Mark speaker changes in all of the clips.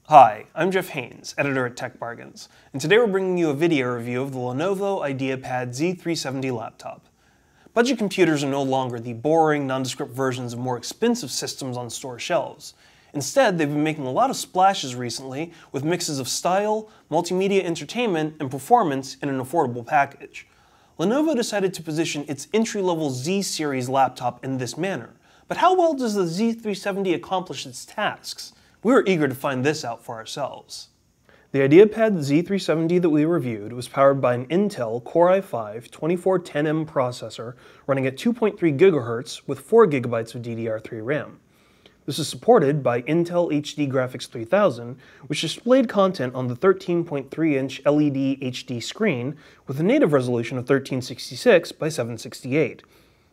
Speaker 1: Hi, I'm Jeff Haynes, editor at Tech Bargains, and today we're bringing you a video review of the Lenovo IdeaPad Z370 laptop. Budget computers are no longer the boring, nondescript versions of more expensive systems on store shelves. Instead, they've been making a lot of splashes recently with mixes of style, multimedia entertainment, and performance in an affordable package. Lenovo decided to position its entry-level Z series laptop in this manner. But how well does the Z370 accomplish its tasks? We were eager to find this out for ourselves. The IdeaPad Z370 that we reviewed was powered by an Intel Core i5-2410M processor running at 2.3 GHz with 4 GB of DDR3 RAM. This is supported by Intel HD Graphics 3000, which displayed content on the 13.3-inch LED HD screen with a native resolution of 1366 by 768.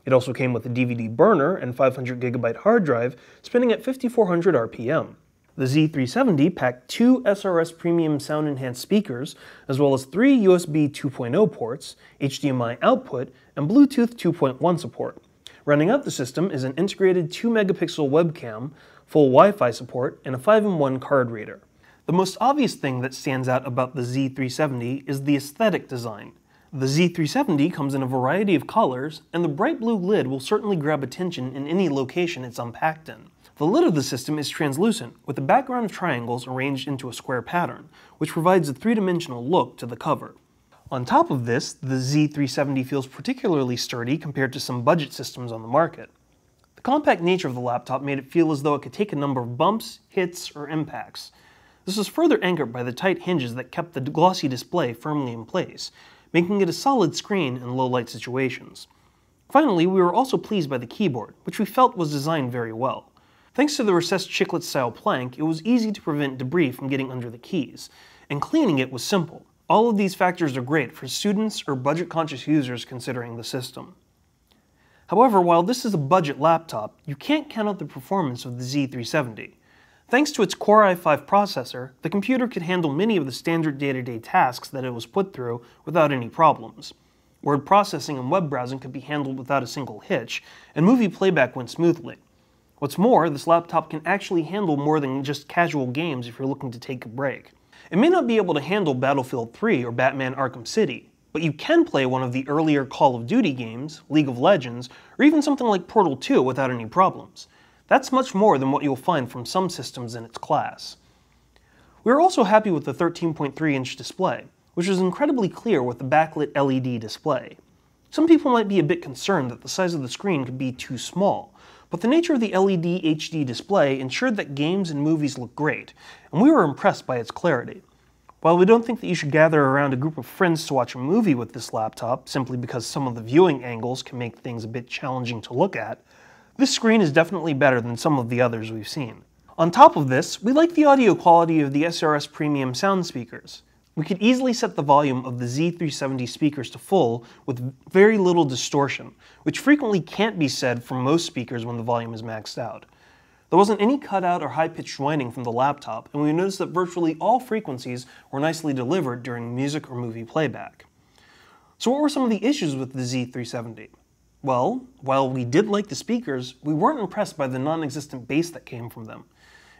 Speaker 1: It also came with a DVD burner and 500 GB hard drive spinning at 5400 RPM. The Z370 packed 2 SRS Premium Sound Speakers, as well as 3 USB 2.0 ports, HDMI output, and Bluetooth 2.1 support. Rounding out the system is an integrated 2-megapixel webcam, full Wi-Fi support, and a 5-in-1 card reader. The most obvious thing that stands out about the Z370 is the aesthetic design. The Z370 comes in a variety of colors, and the bright blue lid will certainly grab attention in any location it's unpacked in. The lid of the system is translucent, with a background of triangles arranged into a square pattern, which provides a three-dimensional look to the cover. On top of this, the Z370 feels particularly sturdy compared to some budget systems on the market. The compact nature of the laptop made it feel as though it could take a number of bumps, hits, or impacts. This was further anchored by the tight hinges that kept the glossy display firmly in place, making it a solid screen in low-light situations. Finally, we were also pleased by the keyboard, which we felt was designed very well. Thanks to the recessed chiclet-style plank, it was easy to prevent debris from getting under the keys, and cleaning it was simple. All of these factors are great for students or budget-conscious users considering the system. However, while this is a budget laptop, you can't count out the performance of the Z370. Thanks to its Core i5 processor, the computer could handle many of the standard day-to-day tasks that it was put through without any problems. Word processing and web browsing could be handled without a single hitch, and movie playback went smoothly. What's more, this laptop can actually handle more than just casual games if you're looking to take a break. It may not be able to handle Battlefield 3 or Batman Arkham City, but you can play one of the earlier Call of Duty games, League of Legends, or even something like Portal 2 without any problems. That's much more than what you'll find from some systems in its class. We were also happy with the 13.3-inch display, which was incredibly clear with the backlit LED display. Some people might be a bit concerned that the size of the screen could be too small, but the nature of the LED HD display ensured that games and movies look great, and we were impressed by its clarity. While we don't think that you should gather around a group of friends to watch a movie with this laptop simply because some of the viewing angles can make things a bit challenging to look at, this screen is definitely better than some of the others we've seen. On top of this, we like the audio quality of the SRS Premium Sound Speakers. We could easily set the volume of the Z370 speakers to full with very little distortion, which frequently can't be said for most speakers when the volume is maxed out. There wasn't any cutout or high-pitched whining from the laptop, and we noticed that virtually all frequencies were nicely delivered during music or movie playback. So what were some of the issues with the Z370? Well, while we did like the speakers, we weren't impressed by the non-existent bass that came from them.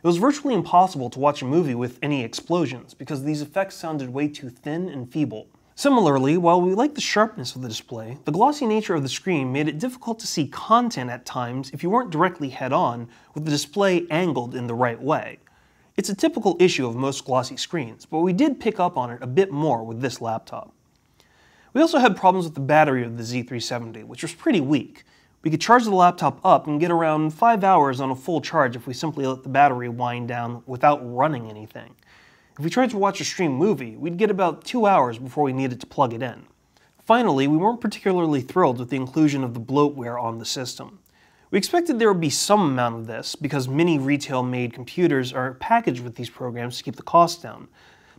Speaker 1: It was virtually impossible to watch a movie with any explosions because these effects sounded way too thin and feeble. Similarly, while we liked the sharpness of the display, the glossy nature of the screen made it difficult to see content at times if you weren't directly head-on with the display angled in the right way. It's a typical issue of most glossy screens, but we did pick up on it a bit more with this laptop. We also had problems with the battery of the Z370, which was pretty weak. We could charge the laptop up and get around 5 hours on a full charge if we simply let the battery wind down without running anything. If we tried to watch a streamed movie, we'd get about 2 hours before we needed to plug it in. Finally, we weren't particularly thrilled with the inclusion of the bloatware on the system. We expected there would be some amount of this because many retail-made computers are packaged with these programs to keep the cost down.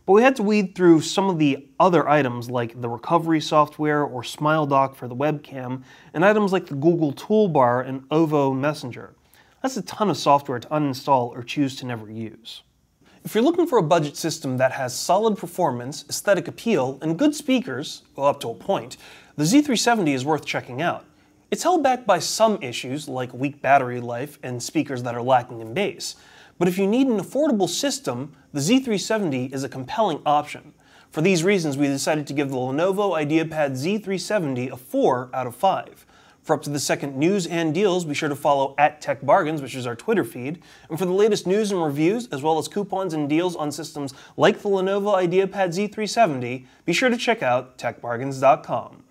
Speaker 1: But we had to weed through some of the other items like the recovery software or SmileDock for the webcam, and items like the Google Toolbar and Ovo Messenger. That's a ton of software to uninstall or choose to never use. If you're looking for a budget system that has solid performance, aesthetic appeal, and good speakers, well, up to a point, the Z370 is worth checking out. It's held back by some issues like weak battery life and speakers that are lacking in bass, But if you need an affordable system, the Z370 is a compelling option. For these reasons, we decided to give the Lenovo IdeaPad Z370 a 4 out of 5. For up to the second news and deals, be sure to follow @TechBargains, which is our Twitter feed. And for the latest news and reviews, as well as coupons and deals on systems like the Lenovo IdeaPad Z370, be sure to check out techbargains.com.